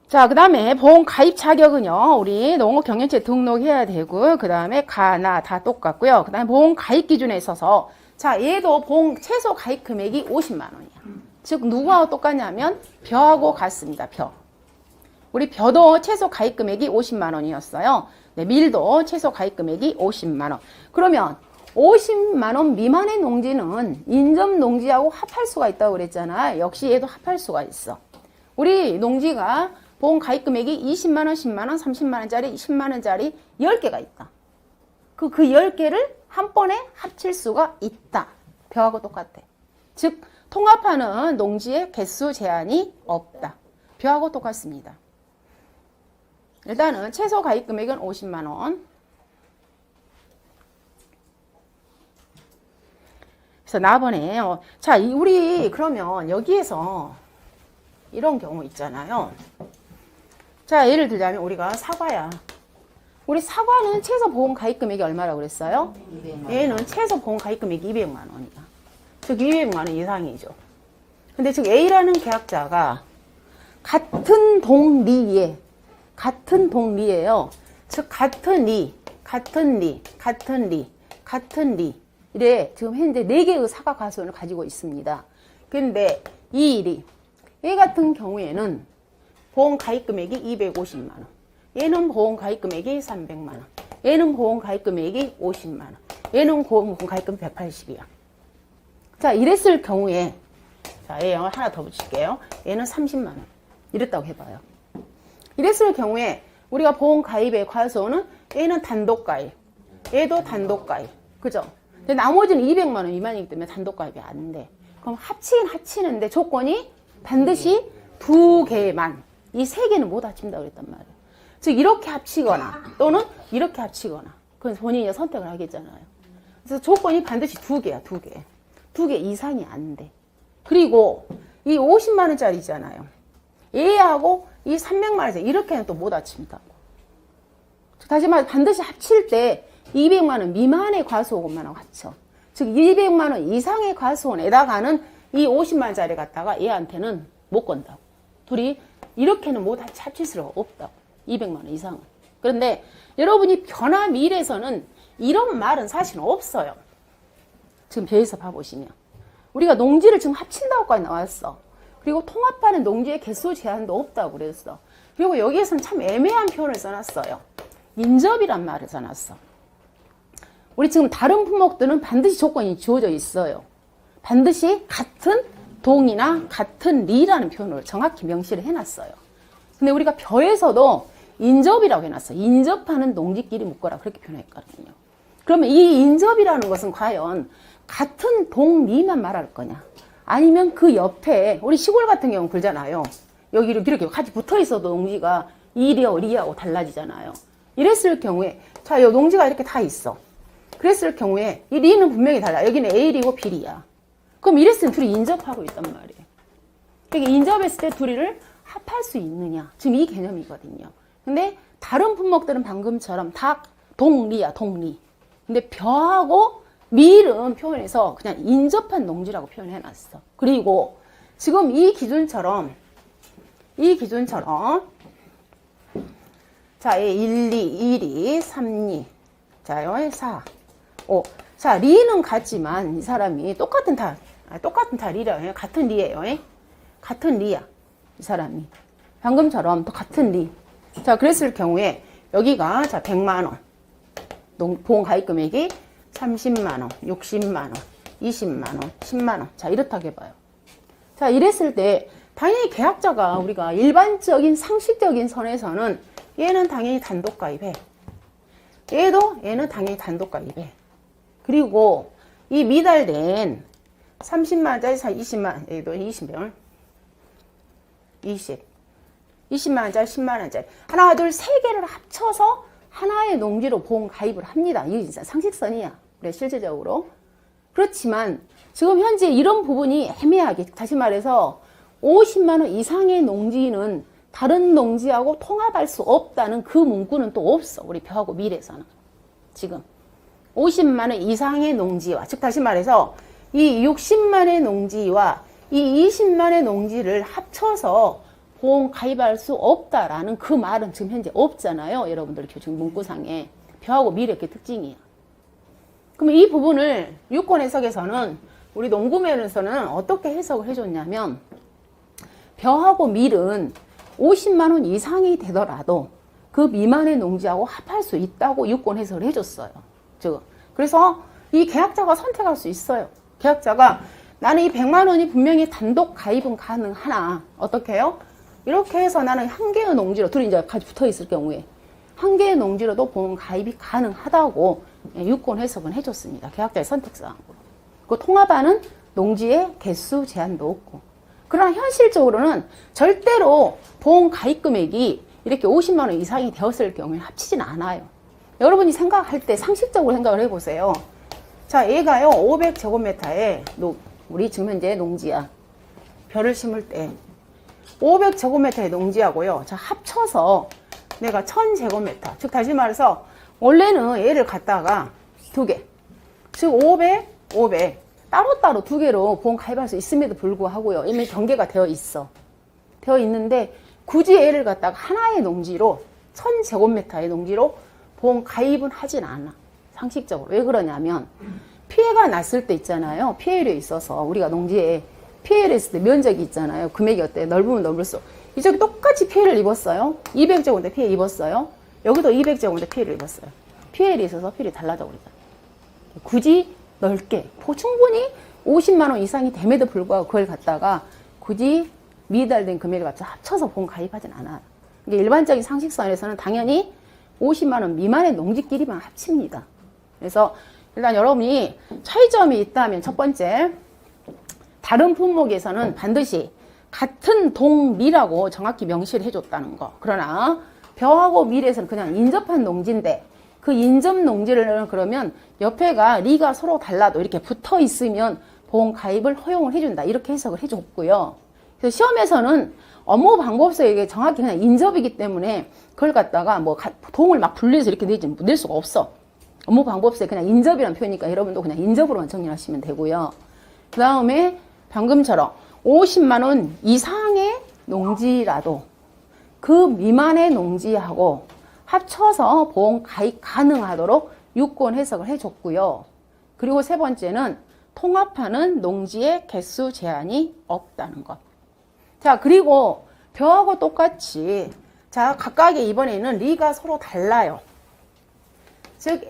자, 그 다음에 보험 가입 자격은요, 우리 농업경연체 등록해야 되고, 그 다음에 가나 다 똑같고요. 그 다음에 보험 가입 기준에 있어서, 자, 얘도 보험 최소 가입 금액이 50만 원이야. 즉, 누구하고 똑같냐면, 벼하고 같습니다, 벼. 우리 벼도 최소 가입 금액이 50만 원이었어요. 네, 밀도 최소 가입 금액이 50만 원. 그러면 50만 원 미만의 농지는 인접 농지하고 합할 수가 있다고 그랬잖아. 역시 얘도 합할 수가 있어. 우리 농지가 보험 가입 금액이 20만 원, 10만 원, 30만 원짜리, 10만 원짜리 10개가 있다. 그 10개를 한 번에 합칠 수가 있다. 벼하고 똑같아. 즉 통합하는 농지의 개수 제한이 없다. 벼하고 똑같습니다. 일단은 최소 가입 금액은 50만 원. 그래서 나번에 자, 우리 그러면 여기에서 이런 경우 있잖아요. 자, 예를 들자면 우리가 사과야. 우리 사과는 최소 보험 가입 금액이 얼마라고 그랬어요? 200만 원. 얘는 최소 보험 가입 금액이 200만 원이야. 즉 200만 원 이상이죠. 근데 즉 A라는 계약자가 같은 동리에 같은 동리예요. 즉 같은 리 이래 지금 현재 4개의 사과 과수원을 가지고 있습니다. 그런데 이 일이 얘 같은 경우에는 보험 가입 금액이 250만 원. 얘는 보험 가입 금액이 300만 원. 얘는 보험 가입 금액이 50만 원. 얘는 보험 가입 금액 180이야. 자, 이랬을 경우에 자, 얘 하나 더 붙일게요. 얘는 30만 원. 이랬다고 해봐요. 이랬을 경우에 우리가 보험 가입의 과수원은 얘는 단독 가입, 얘도 단독 가입, 그죠? 근데 나머지는 200만 원 미만이기 때문에 단독 가입이 안 돼. 그럼 합치긴 합치는데 조건이 반드시 2개만, 이 3개는 못 합친다 그랬단 말이에요. 즉 이렇게 합치거나 또는 이렇게 합치거나 그건 본인이 선택을 하겠잖아요. 그래서 조건이 반드시 2개야, 2개. 2개 이상이 안 돼. 그리고 이 50만 원짜리 있잖아요. 얘하고 이 300만 원짜리 이렇게는 또 못 합친다고. 다시 말해 반드시 합칠 때 200만 원 미만의 과수원만 합쳐. 즉 200만 원 이상의 과수원에다가는 이 50만 원짜리 갖다가 얘한테는 못 건다고. 둘이 이렇게는 못 합칠 수가 없다고. 200만 원 이상은. 그런데 여러분이 벼나 밀에서는 이런 말은 사실 없어요. 지금 벼에서 봐보시면. 우리가 농지를 지금 합친다고까지 나왔어. 그리고 통합하는 농지의 개수 제한도 없다고 그랬어. 그리고 여기에서는 참 애매한 표현을 써놨어요. 인접이란 말을 써놨어. 우리 지금 다른 품목들은 반드시 조건이 주어져 있어요. 반드시 같은 동이나 같은 리라는 표현을 정확히 명시를 해놨어요. 근데 우리가 벼에서도 인접이라고 해놨어요. 인접하는 농지끼리 묶어라 그렇게 표현했거든요. 그러면 이 인접이라는 것은 과연 같은 동리만 말할 거냐? 아니면 그 옆에 우리 시골 같은 경우는 그러잖아요. 여기 이렇게 같이 붙어 있어도 농지가 이리하고 리하고 달라지잖아요. 이랬을 경우에 자, 이 농지가 이렇게 다 있어. 그랬을 경우에 이 리는 분명히 달라. 여기는 A리고 B리야. 그럼 이랬으면 둘이 인접하고 있단 말이에요. 그러니까 인접했을 때 둘이를 합할 수 있느냐. 지금 이 개념이거든요. 근데 다른 품목들은 방금처럼 다 동리야, 동리. 근데 벼하고 밀은 표현해서 그냥 인접한 농지라고 표현해놨어. 그리고 지금 이 기준처럼 자, 1, 2, 1리, 3리, 자, 4, 5. 자, 리는 같지만 이 사람이 똑같은 리래요. 같은 리예요. 같은 리야. 이 사람이. 방금처럼 또 같은 리. 자, 그랬을 경우에 여기가 자, 100만 원. 보험 가입 금액이 30만 원, 60만 원, 20만 원, 10만 원. 자, 이렇다고 해봐요. 자, 이랬을 때 당연히 계약자가 우리가 일반적인 상식적인 선에서는 얘는 당연히 단독 가입해. 얘는 당연히 단독 가입해. 그리고 이 미달된 30만 원짜리 20만, 얘도 20명. 20만 원짜리, 10만 원짜리. 하나, 둘, 세 개를 합쳐서 하나의 농지로 보험 가입을 합니다. 이게 진짜 상식선이야. 그래, 실제적으로. 그렇지만 지금 현재 이런 부분이 애매하게, 다시 말해서 50만 원 이상의 농지는 다른 농지하고 통합할 수 없다는 그 문구는 또 없어. 우리 벼하고 밀에서는. 지금 50만 원 이상의 농지와, 즉 다시 말해서 이 60만의 농지와 이 20만의 농지를 합쳐서 보험 가입할 수 없다라는 그 말은 지금 현재 없잖아요. 여러분들 지금 문구상에 벼하고 밀 이렇게 특징이에요. 그럼 이 부분을 유권 해석에서는 우리 농구면에서는 어떻게 해석을 해줬냐면 벼하고 밀은 50만 원 이상이 되더라도 그 미만의 농지하고 합할 수 있다고 유권 해석을 해줬어요. 그래서 이 계약자가 선택할 수 있어요. 계약자가 나는 이 100만 원이 분명히 단독 가입은 가능하나 어떻게 해요? 이렇게 해서 나는 한 개의 농지로 둘이 이제 같이 붙어 있을 경우에 한 개의 농지로도 보험 가입이 가능하다고 유권 해석은 해줬습니다. 계약자의 선택사항으로. 그 통합하는 농지의 개수 제한도 없고. 그러나 현실적으로는 절대로 보험 가입 금액이 이렇게 50만 원 이상이 되었을 경우에 합치진 않아요. 여러분이 생각할 때 상식적으로 생각을 해보세요. 자, 얘가요 500제곱미터에 우리 지금 현재 농지야. 벼를 심을 때 500제곱미터의 농지하고요. 자, 합쳐서 내가 1000제곱미터. 즉 다시 말해서 원래는 얘를 갖다가 두 개. 즉 500 따로따로 두 개로 보험 가입할 수 있음에도 불구하고요. 이미 경계가 되어 있는데 굳이 얘를 갖다가 하나의 농지로 1000제곱미터의 농지로 보험 가입은 하진 않아. 상식적으로. 왜 그러냐면 피해가 났을 때 있잖아요. 피해율에 있어서 우리가 농지에 피해를 했을 때 면적이 있잖아요. 금액이 어때요? 넓으면 넓을수록. 이쪽이 똑같이 피해를 입었어요. 200제곱미터 피해 입었어요. 여기도 200제곱미터 피해를 입었어요. 피해율이 있어서 피해율이 달라져 버리잖아요. 굳이 넓게 충분히 50만 원 이상이 됨에도 불구하고 그걸 갖다가 굳이 미달된 금액을 갖다 합쳐서 보험 가입하진 않아요. 이게 일반적인 상식선에서는 당연히 50만 원 미만의 농지끼리만 합칩니다. 그래서 일단 여러분이 차이점이 있다면 첫 번째 다른 품목에서는 반드시 같은 동미라고 정확히 명시를 해줬다는 거. 그러나 벼하고 밀에서는 그냥 인접한 농지인데 그 인접 농지를 그러면 옆에가 리가 서로 달라도 이렇게 붙어 있으면 보험 가입을 허용을 해준다. 이렇게 해석을 해줬고요. 그래서 시험에서는 업무 방법서에 이게 정확히 그냥 인접이기 때문에 그걸 갖다가 뭐 동을 막 분리해서 이렇게 낼 수가 없어. 업무 방법서에 그냥 인접이라는 표현이니까 여러분도 그냥 인접으로만 정리하시면 되고요. 그 다음에 방금처럼 50만 원 이상의 농지라도 그 미만의 농지하고 합쳐서 보험 가입 가능하도록 유권 해석을 해줬고요. 그리고 세 번째는 통합하는 농지의 개수 제한이 없다는 것. 자, 그리고 벼하고 똑같이 자, 각각의 이번에는 리가 서로 달라요. 즉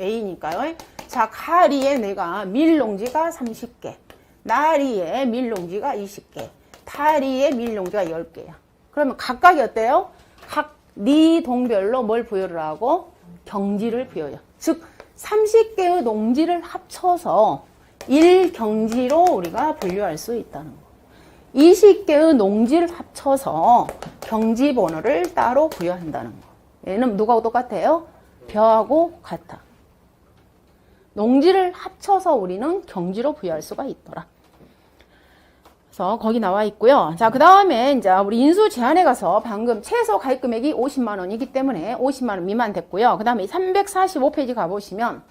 A니까요. 자, 가리에 내가 밀농지가 30개, 나리에 밀농지가 20개, 타리에 밀농지가 10개야. 그러면 각각이 어때요? 각 리 동별로 뭘 부여를 하고? 경지를 부여해요. 즉 30개의 농지를 합쳐서 1경지로 우리가 분류할 수 있다는 거. 20개의 농지를 합쳐서 경지 번호를 따로 부여한다는 거. 얘는 누구하고 똑같아요? 벼하고 같아. 농지를 합쳐서 우리는 경지로 부여할 수가 있더라. 그래서 거기 나와 있고요. 자, 그 다음에 이제 우리 인수 제한에 가서 방금 최소 가입 금액이 50만 원이기 때문에 50만 원 미만 됐고요. 그 다음에 345페이지 가보시면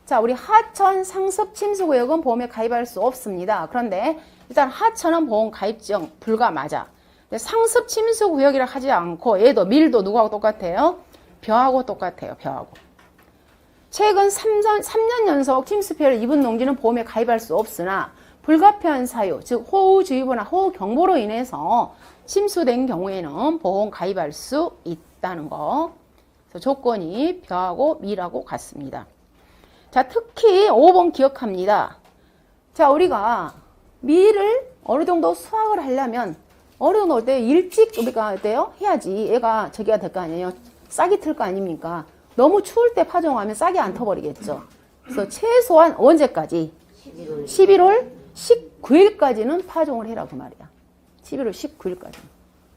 자, 우리 하천 상습 침수 구역은 보험에 가입할 수 없습니다. 그런데 일단 하천은 보험 가입정 불가 맞아. 상습 침수 구역이라 하지 않고 얘도 밀도 누구하고 똑같아요? 벼하고 똑같아요. 벼하고. 최근 3년 연속 침수 피해를 입은 농지는 보험에 가입할 수 없으나 불가피한 사유, 즉 호우주의보나 호우경보로 인해서 침수된 경우에는 보험 가입할 수 있다는 거. 그래서 조건이 벼하고 밀하고 같습니다. 자, 특히 5번 기억합니다. 자, 우리가 밀을 어느 정도 수확을 하려면 어느 정도 때 일찍 우리가 어때요? 해야지 얘가 저기가 될 거 아니에요. 싹이 틀 거 아닙니까? 너무 추울 때 파종하면 싹이 안 터버리겠죠. 그래서 최소한 언제까지? 11월 19일까지는 파종을 해라 그 말이야. 11월 19일까지.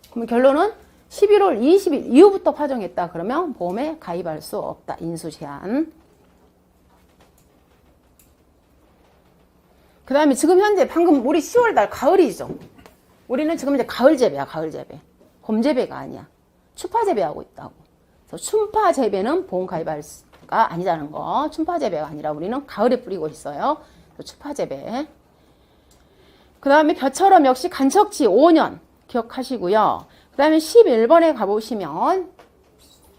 그러면 결론은 11월 20일 이후부터 파종했다 그러면 보험에 가입할 수 없다. 인수 제한. 그 다음에 지금 현재 방금 우리 10월달 가을이죠. 우리는 지금 이제 가을 재배야. 가을 재배. 봄 재배가 아니야. 추파 재배하고 있다고. 그래서 춘파 재배는 보험 가입할 수가 아니라는 거. 춘파 재배가 아니라 우리는 가을에 뿌리고 있어요. 추파 재배. 그 다음에 벼처럼 역시 간척지 5년. 기억하시고요. 그 다음에 11번에 가보시면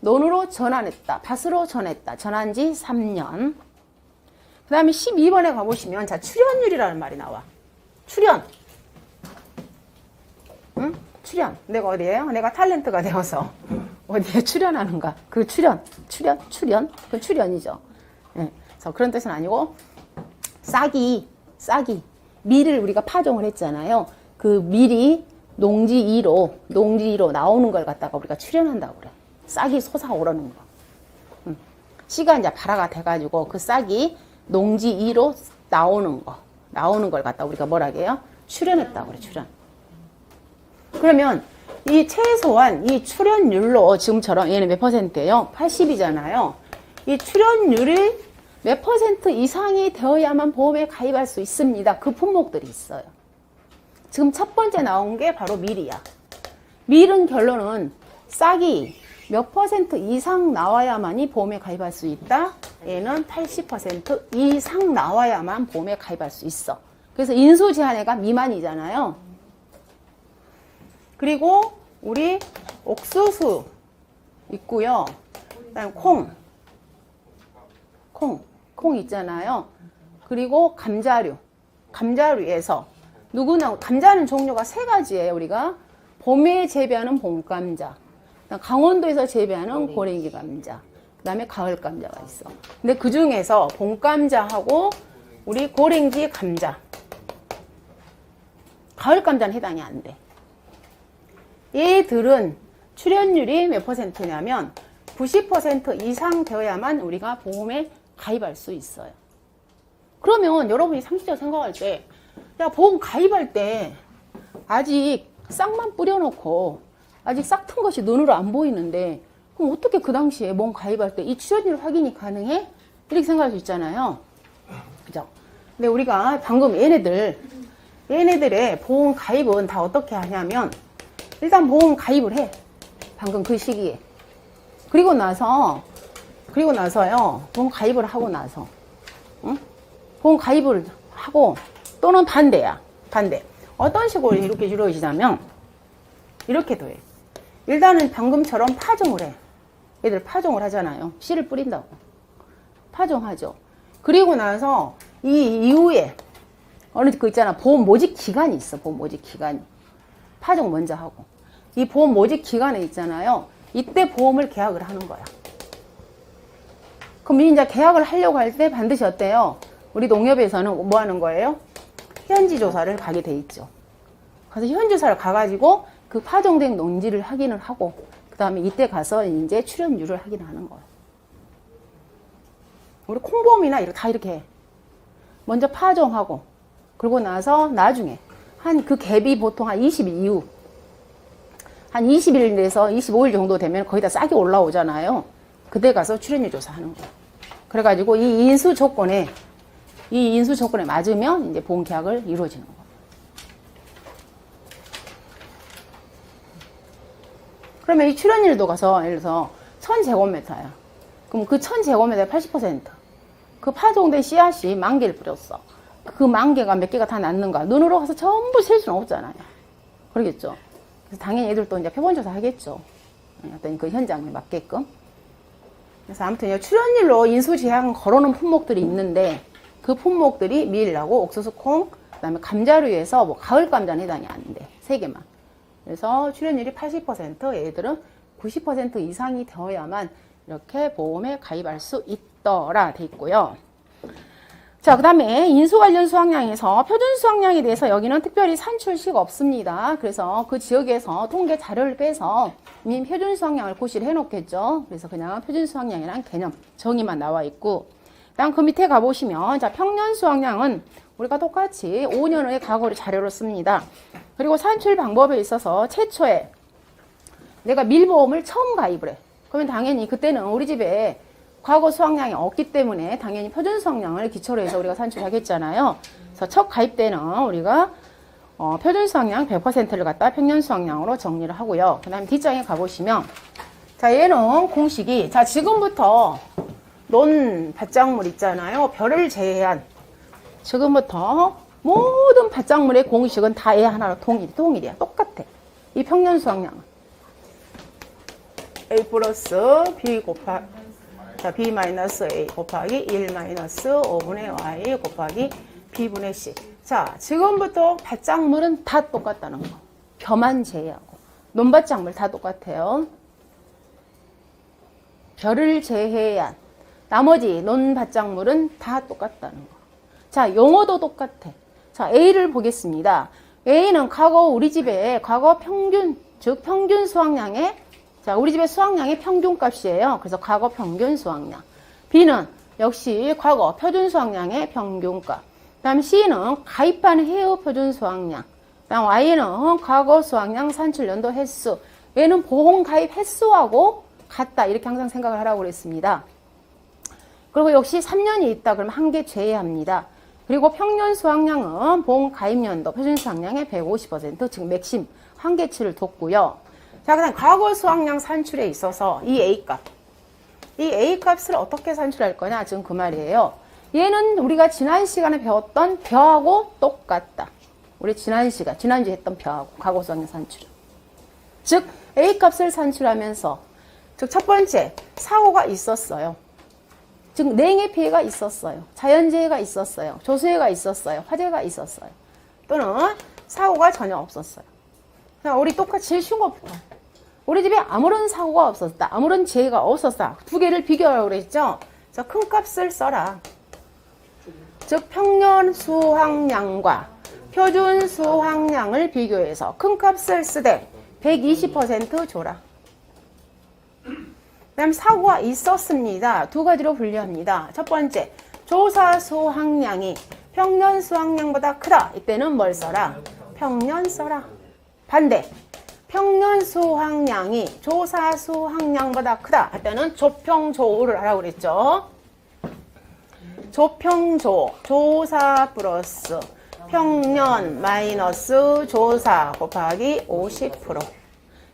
논으로 전환했다. 밭으로 전했다. 전한 지 3년. 그 다음에 12번에 가보시면 자 출연율이라는 말이 나와. 출연. 응? 출연. 내가 어디에요? 내가 탤런트가 되어서 어디에 출연하는가? 그 출연. 그 출연이죠. 네. 그래서 그런 뜻은 아니고 싹이 밀을 우리가 파종을 했잖아요. 그 밀이 농지 2로 나오는 걸 갖다가 우리가 출연한다고 그래. 싹이 솟아오르는 거. 씨가 이제 발화가 돼가지고 그 싹이 농지 2로 나오는 걸 갖다 우리가 뭐라 해요? 출연했다고 그래, 출연. 그러면 이 최소한 이 출연율로 지금처럼 얘는 몇 %예요? 80이잖아요. 이 출연율이 몇 % 이상이 되어야만 보험에 가입할 수 있습니다. 그 품목들이 있어요. 지금 첫 번째 나온 게 바로 밀이야. 밀은 결론은 싹이 몇 % 이상 나와야만이 보험에 가입할 수 있다. 얘는 80% 이상 나와야만 보험에 가입할 수 있어. 그래서 인수 제한액가 미만이잖아요. 그리고 우리 옥수수 있고요. 그다음 콩 있잖아요. 그리고 감자류에서 누구나 감자는 종류가 3가지예요. 우리가 봄에 재배하는 봄감자, 강원도에서 재배하는 고랭이 감자, 그 다음에 가을 감자가 있어. 근데 그 중에서 봄감자하고 우리 고랭지 감자, 가을 감자는 해당이 안 돼. 얘들은 출연율이 몇 %냐면 90% 이상 되어야만 우리가 보험에 가입할 수 있어요. 그러면 여러분이 상식적으로 생각할 때, 야, 보험 가입할 때 아직 싹만 뿌려놓고 아직 싹 튼 것이 눈으로 안 보이는데 그럼 어떻게 그 당시에 보험 가입할 때 이 출연율 확인이 가능해? 이렇게 생각할 수 있잖아요. 그죠? 근데 우리가 방금 얘네들의 보험 가입은 다 어떻게 하냐면 일단 보험 가입을 해. 방금 그 시기에. 그리고 나서요. 보험 가입을 하고 나서. 응? 보험 가입을 하고 또는 반대야. 반대. 어떤 식으로 이렇게 이루어지냐면 이렇게 돼. 일단은 방금처럼 파종을 해. 얘들 파종을 하잖아요. 씨를 뿌린다고. 파종하죠. 그리고 나서 이 이후에 어느 그 있잖아. 보험 모집 기간이 있어. 보험 모집 기간이. 파종 먼저 하고. 이 보험 모집 기간에 있잖아요. 이때 보험을 계약을 하는 거야. 그럼 이제 계약을 하려고 할 때 반드시 어때요? 우리 농협에서는 뭐 하는 거예요? 현지 조사를 가게 돼 있죠. 그래서 현지 조사를 가가지고 그 파종된 농지를 확인을 하고 그 다음에 이때 가서 이제 출연율을 확인하는 거예요. 우리 콩보험이나 다 이렇게 해. 먼저 파종하고 그러고 나서 나중에 한 그 갭이 보통 한 20일 이후 한 20일에서 25일 정도 되면 거의 다 싹이 올라오잖아요. 그때 가서 출연율 조사하는 거예요. 그래가지고 이 인수 조건에 맞으면 이제 보험 계약을 이루어지는 거예요. 그러면 이 출연율도 가서 예를 들어서 1000제곱미터야. 그럼 그 1000제곱미터의 80%. 그 파종된 씨앗이 10,000개를 뿌렸어. 그 10,000개가 몇 개가 다 났는가? 눈으로 가서 전부 셀 수는 없잖아요. 그러겠죠. 그래서 당연히 애들도 이제 표본조사 하겠죠. 어떤 그 현장에 맞게끔. 그래서 아무튼 출연율로 인수제한 걸어놓은 품목들이 있는데 그 품목들이 밀하고 옥수수, 콩, 그 다음에 감자류에서 뭐 가을 감자는 해당이 안 돼. 3개만. 그래서 출연율이 80%, 얘들은 90% 이상이 되어야만 이렇게 보험에 가입할 수 있더라 돼 있고요. 자, 그 다음에 인수 관련 수확량에서 표준 수확량에 대해서 여기는 특별히 산출시가 없습니다. 그래서 그 지역에서 통계 자료를 빼서 이미 표준 수확량을 고시를 해놓겠죠. 그래서 그냥 표준 수확량이란 개념 정의만 나와 있고, 그다음 그 밑에 가보시면 자 평년 수확량은 우리가 똑같이 5년의 과거를 자료로 씁니다. 그리고 산출 방법에 있어서 최초에 내가 밀보험을 처음 가입을 해. 그러면 당연히 그때는 우리 집에 과거 수확량이 없기 때문에 당연히 표준 수확량을 기초로 해서 우리가 산출하겠잖아요. 그래서 첫 가입 때는 우리가 표준 수확량 100%를 갖다 평년 수확량으로 정리를 하고요. 그 다음에 뒷장에 가보시면 자 얘는 공식이 자 지금부터 논 밭작물 있잖아요. 별을 제외한 지금부터 모든 밭작물의 공식은 다 얘 하나로 동일이야. 똑같아. 이 평년 수확량은 A 플러스 B 곱하기 자, B 마이너스 A 곱하기 1 마이너스 5분의 Y 곱하기 B분의 C. 자, 지금부터 밭작물은 다 똑같다는 거. 벼만 제외하고. 논밭작물 다 똑같아요. 벼를 제외한 나머지 논밭작물은 다 똑같다는 거. 자, 용어도 똑같아. 자, A를 보겠습니다. A는 과거 우리 집에 과거 평균, 즉 평균 수확량의 자, 우리 집의 수확량의 평균값이에요. 그래서 과거 평균 수확량. B는 역시 과거 표준 수확량의 평균값. 다음 C는 가입한 해의 표준 수확량. 다음 Y는 과거 수확량 산출 연도 횟수. 얘는 보험 가입 횟수하고 같다. 이렇게 항상 생각을 하라고 그랬습니다. 그리고 역시 3년이 있다. 그러면 한 개 제외합니다. 그리고 평년 수확량은 보험 가입 연도 표준 수확량의 150%, 즉 맥심 한계치를 뒀고요. 자, 그다음 과거 수확량 산출에 있어서 이 A값. 이 A값을 어떻게 산출할 거냐? 지금 그 말이에요. 얘는 우리가 지난 시간에 배웠던 벼하고 똑같다. 우리 지난주에 했던 벼하고 과거 수확량 산출. 즉, A값을 산출하면서, 즉, 첫 번째, 사고가 있었어요. 즉, 냉해 피해가 있었어요. 자연재해가 있었어요. 조수해가 있었어요. 화재가 있었어요. 또는 사고가 전혀 없었어요. 자, 우리 똑같이 제일 쉬운 것부터. 우리 집에 아무런 사고가 없었다. 아무런 재해가 없었다. 두 개를 비교하라고 그랬죠? 그래서 큰 값을 써라. 즉, 평년 수확량과 표준 수확량을 비교해서 큰 값을 쓰되 120% 줘라. 그 다음 사고가 있었습니다. 두 가지로 분류합니다. 첫 번째, 조사 수확량이 평년 수확량보다 크다. 이때는 뭘 써라? 평년 써라. 반대, 평년 수확량이 조사 수확량보다 크다 할 때는 조평조를 하라고 그랬죠. 조평조, 조사 플러스 평년 마이너스 조사 곱하기 50%.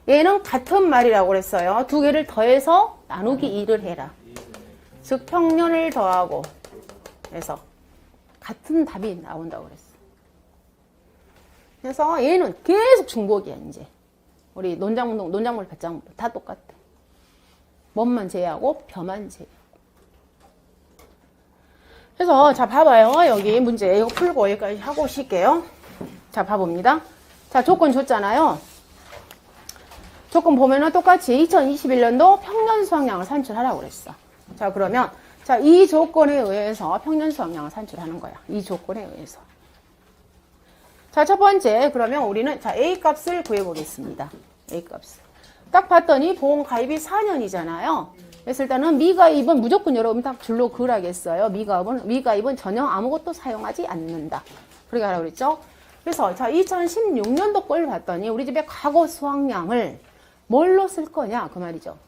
얘는 같은 말이라고 그랬어요. 두 개를 더해서 나누기 2를 해라. 즉 평년을 더하고 해서 같은 답이 나온다고 그랬어. 그래서 얘는 계속 중복이야 이제. 우리 논작물, 밭작물 다 똑같아. 몸만 제외하고 벼만 제외하고. 그래서 자 봐봐요. 여기 문제 이거 풀고 여기까지 하고 오실게요. 자 봐봅니다. 자 조건 줬잖아요. 조건 보면은 똑같이 2021년도 평년 수확량을 산출하라고 그랬어. 자 그러면 자 이 조건에 의해서 평년 수확량을 산출하는 거야. 이 조건에 의해서. 자, 첫 번째, 그러면 우리는, 자, A값을 구해보겠습니다. A값을. 딱 봤더니 보험 가입이 4년이잖아요. 그래서 일단은 미가입은 무조건 여러분 딱 줄로 그으라겠어요. 미가입은 전혀 아무것도 사용하지 않는다. 그렇게 하라고 그랬죠? 그래서, 자, 2016년도 걸 봤더니 우리 집에 과거 수확량을 뭘로 쓸 거냐? 그 말이죠.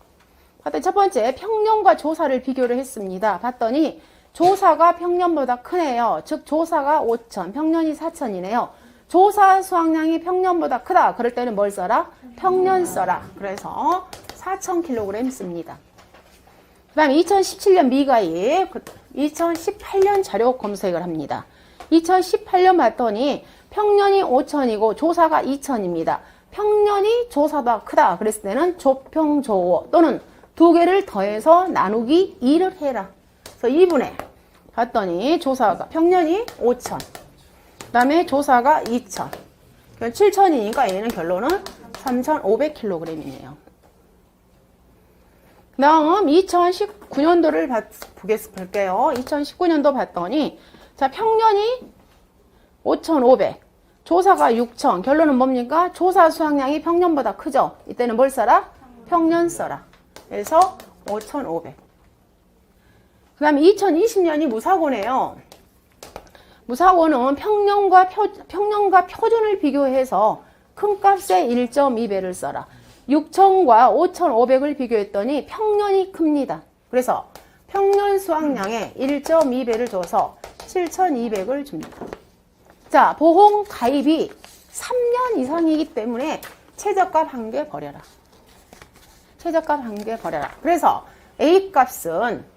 봤더니 첫 번째, 평년과 조사를 비교를 했습니다. 봤더니 조사가 평년보다 크네요. 즉, 조사가 5천, 평년이 4천이네요. 조사 수확량이 평년보다 크다. 그럴 때는 뭘 써라? 평년 써라. 그래서 4,000kg 씁니다. 그 다음에 2017년 미가입, 2018년 자료 검색을 합니다. 2018년 봤더니 평년이 5천이고 조사가 2천입니다. 평년이 조사보다 크다. 그랬을 때는 조평조호 또는 두 개를 더해서 나누기 2를 해라. 그래서 2분의 봤더니 조사가 평년이 5천. 그 다음에 조사가 2천. 7천이니까 얘는 결론은 3,500kg이네요. 그 다음 2019년도를 볼게요. 2019년도 봤더니 자 평년이 5,500, 조사가 6천. 결론은 뭡니까? 조사 수확량이 평년보다 크죠. 이때는 뭘 써라? 평년 써라. 그래서 5,500. 그 다음에 2020년이 무사고네요. 무사고는 평년과 표준을 비교해서 큰 값의 1.2배를 써라. 6,000과 5,500을 비교했더니 평년이 큽니다. 그래서 평년 수확량에 1.2배를 줘서 7,200을 줍니다. 자, 보험 가입이 3년 이상이기 때문에 최저값 한 개 버려라. 최저값 한 개 버려라. 그래서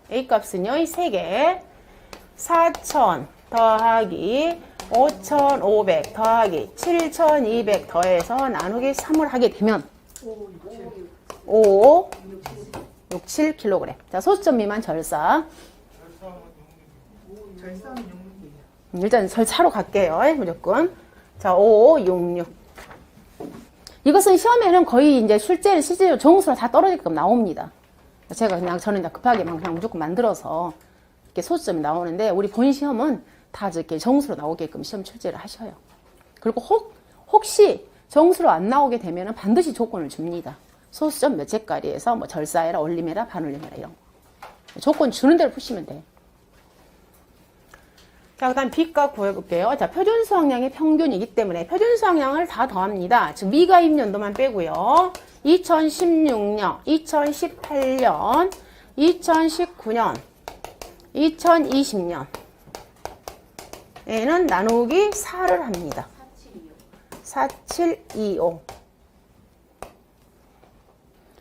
A값은요, 이 세 개. 4,000 더하기 5,500 더하기 7,200 더해서 나누기 3을 하게 되면 5, 6, 7kg. 자, 소수점 미만 절사. 일단 절차로 갈게요. 무조건. 자, 5, 6, 6. 이것은 시험에는 거의 이제 실제로 정수로 다 떨어지게끔 나옵니다. 제가 저는 급하게 그냥 무조건 만들어서 이렇게 소수점이 나오는데, 우리 본 시험은 다 이렇게 정수로 나오게끔 시험 출제를 하셔요. 그리고 혹시 정수로 안 나오게 되면 반드시 조건을 줍니다. 소수점 몇 채까지에서 뭐 절사해라, 올림해라, 반올림해라 이런 거. 조건 주는 대로 푸시면 돼. 자, 그 다음 B값 구해볼게요. 자, 표준 수확량의 평균이기 때문에 표준 수확량을 다 더합니다. 즉, 미가입 연도만 빼고요. 2016년, 2018년, 2019년, 2020년. 얘는 나누기 4를 합니다. 4725. 그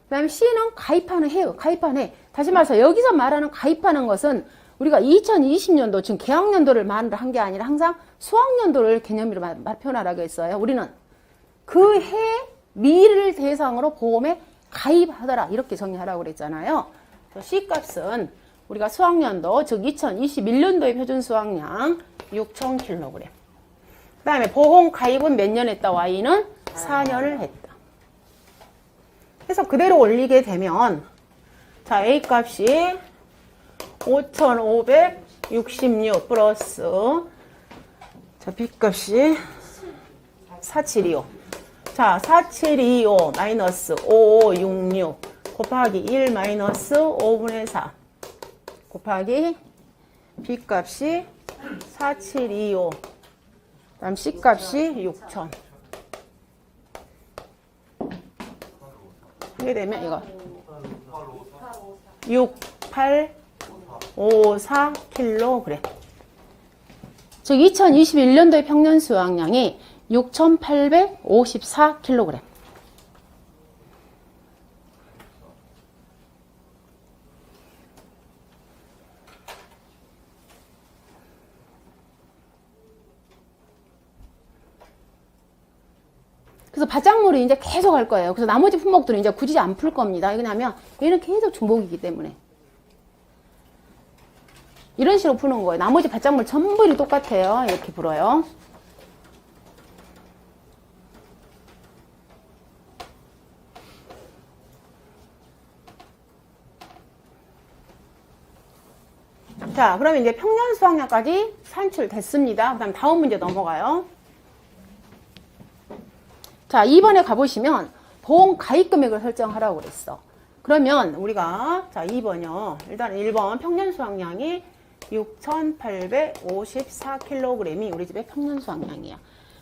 다음에 C는 가입하는 해요. 가입하는 해. 다시 말해서 여기서 말하는 가입하는 것은 우리가 2020년도, 지금 개학년도를 말을 한 게 아니라 항상 수학년도를 개념으로 표현하라고 했어요. 우리는 그 해 미를 대상으로 보험에 가입하더라. 이렇게 정리하라고 그랬잖아요. C값은 우리가 수학년도, 즉 2021년도의 표준 수확량 6,000kg. 그 다음에 보험 가입은 몇 년 했다? Y는 4년을 했다. 그래서 그대로 올리게 되면, 자, A값이 5,566 플러스, 자, B값이 4725. 자, 4725 마이너스 5566 곱하기 1 마이너스 5분의 4 곱하기 B값이 4725. 다음 C값이 6,000. 하게 되면 이거 6854kg. 즉 2021년도의 평년 수확량이 6,854kg. 그래서 바짝물이 이제 계속 할 거예요. 그래서 나머지 품목들은 이제 굳이 안 풀 겁니다. 왜냐하면 얘는 계속 중복이기 때문에. 이런 식으로 푸는 거예요. 나머지 바짝물 전부 이 똑같아요. 이렇게 풀어요. 자, 그러면 이제 평년 수확량까지 산출됐습니다. 그 다음 다음 문제 넘어가요. 자, 2번에 가보시면 보험 가입 금액을 설정하라고 그랬어. 그러면 우리가, 자, 2번이요. 일단 1번 평년 수확량이 6,854kg이 우리 집의 평년 수확량이야.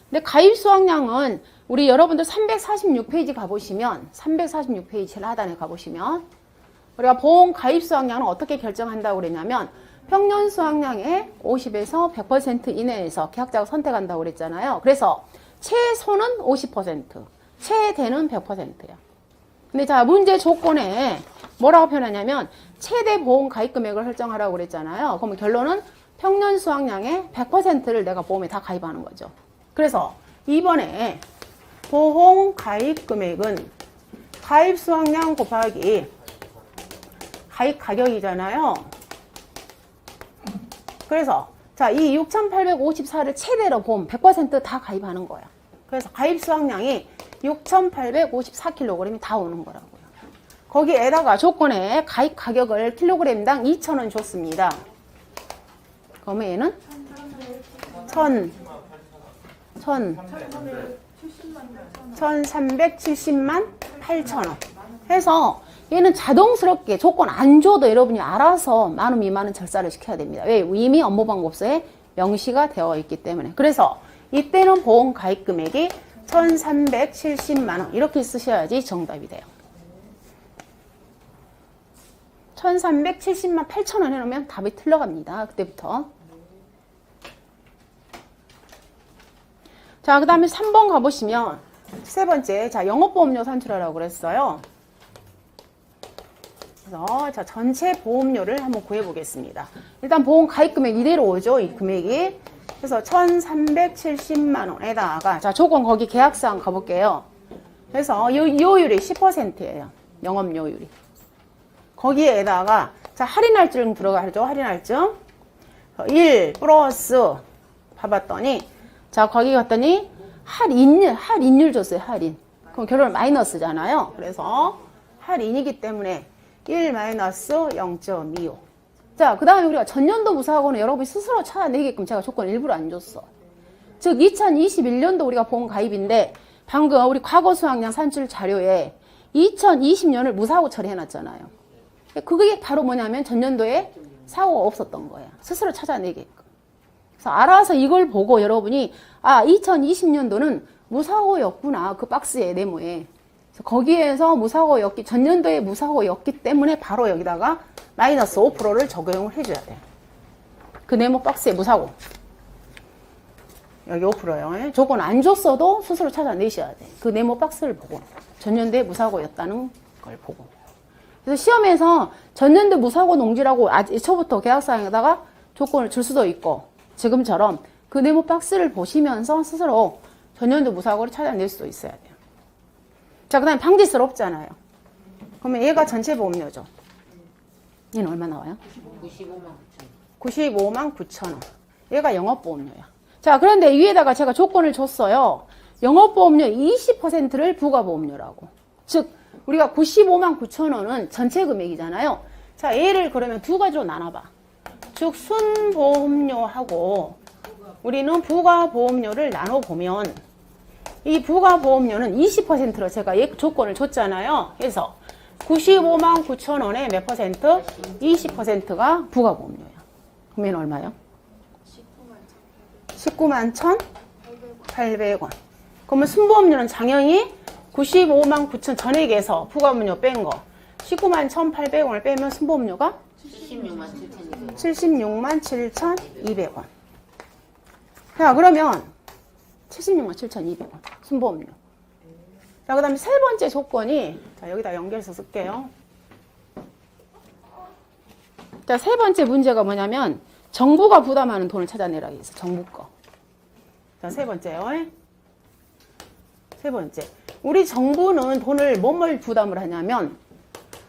근데 가입 수확량은 우리 여러분들 346페이지 가보시면, 346페이지 하단에 가보시면, 우리가 보험 가입 수확량은 어떻게 결정한다고 그랬냐면, 평년 수확량의 50에서 100% 이내에서 계약자가 선택한다고 그랬잖아요. 그래서 최소는 50%, 최대는 100%야. 근데 자, 문제 조건에 뭐라고 표현하냐면 최대 보험 가입 금액을 설정하라고 그랬잖아요. 그러면 결론은 평년 수확량의 100%를 내가 보험에 다 가입하는 거죠. 그래서 이번에 보험 가입 금액은 가입 수확량 곱하기 가입 가격이잖아요. 그래서 자, 이 6,854를 최대로 보험 100% 다 가입하는 거야. 그래서 가입 수확량이 6,854kg이 다 오는 거라고요. 거기에다가 조건에 가입 가격을 킬로그램당 2,000원 줬습니다. 그러면 얘는 1,370만 8,000원 해서 얘는 자동스럽게 조건 안 줘도 여러분이 알아서 만원 미만은 절사를 시켜야 됩니다. 왜? 이미 업무방법서에 명시가 되어 있기 때문에. 그래서 이때는 보험 가입 금액이 1,370만원 이렇게 쓰셔야지 정답이 돼요. 1,370만 8,000원 해놓으면 답이 틀려갑니다. 그때부터. 자, 그 다음에 3번 가보시면 세 번째, 자, 영업보험료 산출하라고 그랬어요. 그래서 자, 전체 보험료를 한번 구해보겠습니다. 일단 보험 가입 금액 이대로 오죠. 이 금액이. 그래서 1370만 원에다가 자 조건 거기 계약사항 가볼게요. 그래서 요율이 10%예요. 영업요율이. 거기에다가 자 할인할증 들어가죠. 할인할증 1 플러스 봐봤더니 자 거기 갔더니 할인율 줬어요. 할인. 그럼 결론 마이너스잖아요. 그래서 할인이기 때문에 1 마이너스 0.25. 자, 그 다음에 우리가 전년도 무사고는 여러분이 스스로 찾아내게끔 제가 조건 일부러 안 줬어. 즉 2021년도 우리가 본 가입인데 방금 우리 과거 수학량 산출 자료에 2020년을 무사고 처리해놨잖아요. 그게 바로 뭐냐면 전년도에 사고가 없었던 거예요. 스스로 찾아내게끔. 그래서 알아서 이걸 보고 여러분이 아 2020년도는 무사고였구나. 그 박스에 네모에. 거기에서 무사고였기 전년도에 무사고였기 때문에 바로 여기다가 마이너스 5%를 적용을 해줘야 돼요. 그 네모 박스에 무사고. 여기 5%요. 조건 안 줬어도 스스로 찾아내셔야 돼. 그 네모 박스를 보고. 전년도에 무사고였다는 걸 보고. 그래서 시험에서 전년도 무사고 농지라고 애초부터 계약사항에다가 조건을 줄 수도 있고 지금처럼 그 네모 박스를 보시면서 스스로 전년도 무사고를 찾아낼 수도 있어야 돼요. 자, 그 다음에 방지스럽잖아요. 그러면 얘가 전체 보험료죠. 얘는 얼마 나와요? 95만 9천 원. 얘가 영업보험료야. 자, 그런데 위에다가 제가 조건을 줬어요. 영업보험료 20%를 부가보험료라고. 즉, 우리가 95만 9천 원은 전체 금액이잖아요. 자, 얘를 그러면 두 가지로 나눠봐. 즉, 순보험료하고 우리는 부가보험료를 나눠보면 이 부가보험료는 20%로 제가 조건을 줬잖아요. 그래서 95만 9천 원에 몇 퍼센트? 20%가 부가보험료야. 그러면 얼마요? 19만 1,800원. 그러면 순보험료는 당연히 95만 9천 전액에서 부가보험료 뺀 거 19만 1,800원을 빼면 순보험료가 76만 7,200원. 자, 그러면 76만 7,200원 순보험료. 자, 그 다음에 세 번째 조건이 자 여기다 연결해서 쓸게요. 자, 세 번째 문제가 뭐냐면 정부가 부담하는 돈을 찾아내라 해서 정부 거. 자, 세 번째요. 세 번째. 우리 정부는 돈을 뭐뭘 부담을 하냐면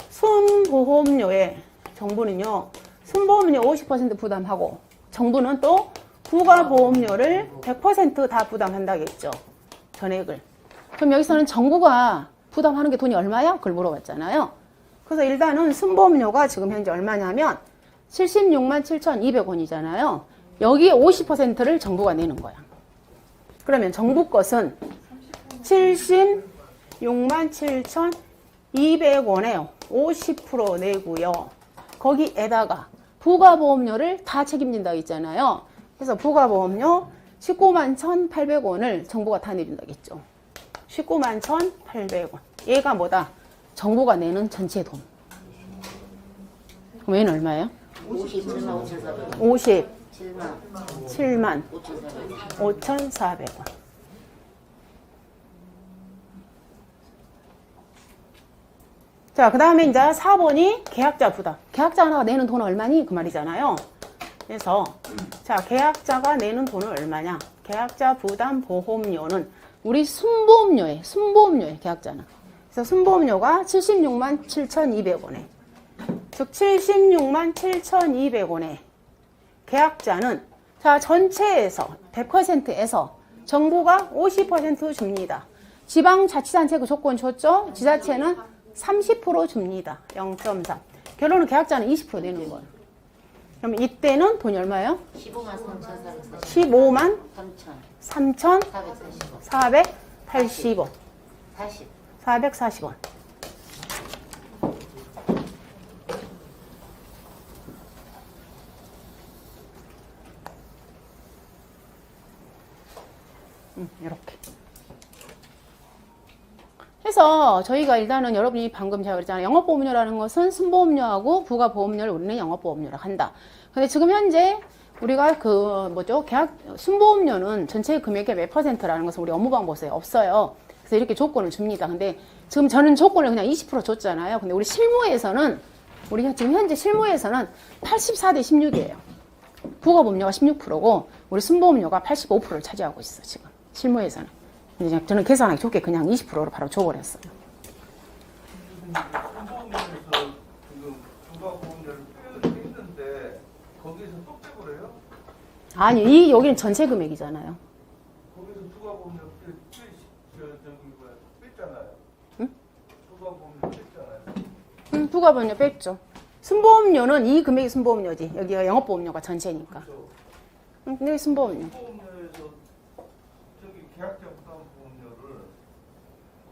순보험료에 정부는요. 순보험료 50% 부담하고 정부는 또 부가보험료를 100% 다 부담한다겠죠. 전액을. 그럼 여기서는 정부가 부담하는 게 돈이 얼마야? 그걸 물어봤잖아요. 그래서 일단은 순보험료가 지금 현재 얼마냐면 76만 7,200원이잖아요. 여기에 50%를 정부가 내는 거야. 그러면 정부 것은 76만 7,200원에 50% 내고요. 거기에다가 부가보험료를 다 책임진다 했잖아요. 그래서 부가보험료 19만 1,800원을 정부가 다 내준다겠죠. 19만 1,800원. 얘가 뭐다? 정부가 내는 전체 돈. 그럼 얘는 얼마예요? 57만 5,400원. 자, 그 다음에 이제 4번이 계약자 부담. 계약자 하나가 내는 돈은 얼마니? 그 말이잖아요. 그래서 자, 계약자가 내는 돈은 얼마냐? 계약자 부담 보험료는 우리 순보험료에 계약자는. 그래서 순보험료가 76만 7,200원에. 즉 76만 7,200원에 계약자는 자, 전체에서 100%에서 정부가 50% 줍니다. 지방자치단체 그 조건 줬죠? 지자체는 30% 줍니다. 0.3. 결론은 계약자는 20% 내는 거예요. 그럼 이때는 돈이 얼마예요? 15만 3,480원. 440원. 이렇게. 해서 저희가 일단은 여러분이 방금 제가 그랬잖아요. 영업보험료라는 것은 순보험료하고 부가보험료를 우리는 영업보험료라고 한다. 근데 지금 현재 우리가 순보험료는 전체 금액의 몇 %라는 것은 우리 업무방법에 없어요. 그래서 이렇게 조건을 줍니다. 근데 지금 저는 조건을 그냥 20% 줬잖아요. 근데 우리 실무에서는 우리가 지금 현재 실무에서는 84대 16이에요. 부가보험료가 16%고 우리 순보험료가 85%를 차지하고 있어 지금 실무에서는. 근데 저는 계산하기 좋게 그냥 20%로 바로 줘버렸어요. 순보험료에서 지금 부가보험료를 했는데 거기에서 또 빼버려요? 아니 이 여기는 전체 금액이잖아요. 거기서 부가보험료 뺐잖아요. 응? 부가보험료 뺐잖아요. 응, 부가보험료 뺐죠. 순보험료는 이 금액이 순보험료지. 여기가 영업보험료가 전체니까. 그렇죠. 응, 근데 순보험료. 순보험료에서 저기 계약자 부담보험료를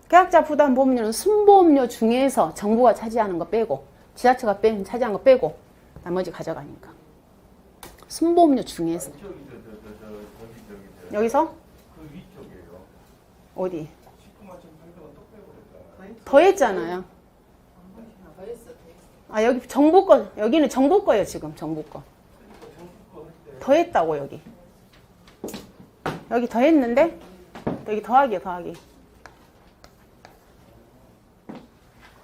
계약자 부담 보험료는 순보험료 중에서 정부가 차지하는 거 빼고 지자체가 차지한 거 빼고 나머지 가져가니까. 순보험료 중에서. 저기 여기서 그 위쪽이에요. 어디? 19만 1,800원 또 빼버렸잖아요. 더했잖아요. 아 여기 정부 거 여기는 정부 거예요 지금 정부 거. 더했다고 여기. 여기 더했는데 여기 더하기요 더하기.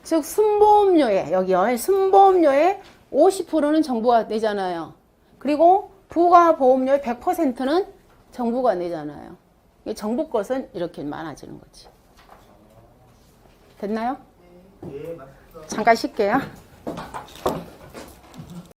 즉 순보험료에 여기요 순보험료의 50%는 정부가 내잖아요. 그리고 부가보험료의 100%는 정부가 내잖아요. 정부 것은 이렇게 많아지는 거지. 됐나요? 예, 맞습니다. 잠깐 쉴게요.